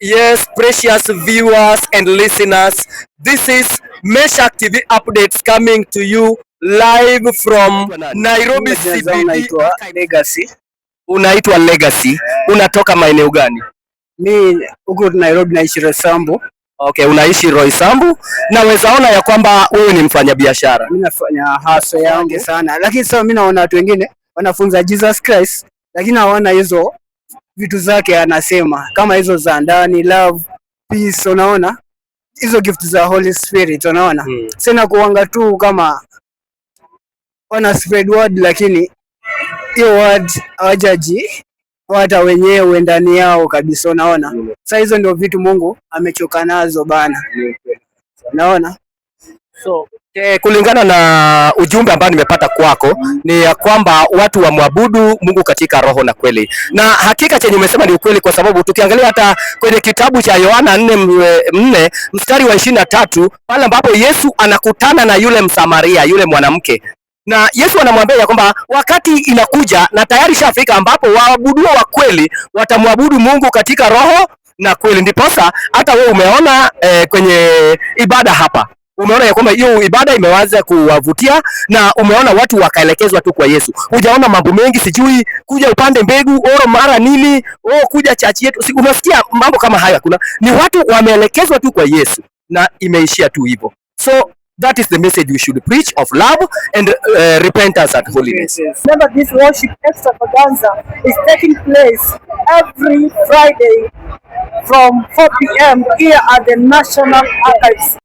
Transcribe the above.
Yes, precious viewers and listeners, this is Meshack TV updates coming to you live from Nairobi CBD. Unaitwa Legacy. Unaitwa Legacy. Unatoka maeneo gani? Mi huko Nairobi naishi Roysambu. Okay, unaishi Roysambu. Naweza ona ya kwamba wewe ni mfanyabiashara. Mimi nafanya hustle yangu sana. Lakini sasa mimi naona watu wengine wanafunza Jesus Christ, lakini hawana hizo vitu zake anasema. Kama hizo za ndani, love, peace, unaona? Hizo gift za Holy Spirit, unaona? Sina kuanga tu kama wana spread word, lakini hiyo word hawajaji hata wenyewe ndani yao kabisa, unaona? Sasa hizo ndio vitu Mungu amechoka nazo bana. Unaona? So, kulingana na ujumbe ambao nimepata kwako ni ya kwamba watu wamwabudu Mungu katika roho na kweli. Na hakika chenye umesema ni ukweli, kwa sababu tukiangalia hata kwenye kitabu cha Yohana 4 mstari wa 23 pale ambapo Yesu anakutana na yule Msamaria, yule mwanamke, na Yesu anamwambia ya kwamba wakati inakuja na tayari shafika ambapo waabuduo wa kweli watamwabudu Mungu katika roho na kweli. Ndiposa hata wewe umeona kwenye ibada hapa umeona ya kwamba hiyo ibada imeanza kuwavutia na umeona watu wakaelekezwa tu kwa Yesu. Hujaona mambo mengi, sijui kuja upande mbegu oro mara nini, kuja chachi yetu. Unasikia mambo kama haya? Kuna ni watu wameelekezwa tu kwa Yesu na imeishia tu hivyo. So that is the message we should preach of love and repentance and holiness. Remember, this worship extravaganza is taking place every Friday from 4 p.m. here at the National Archives.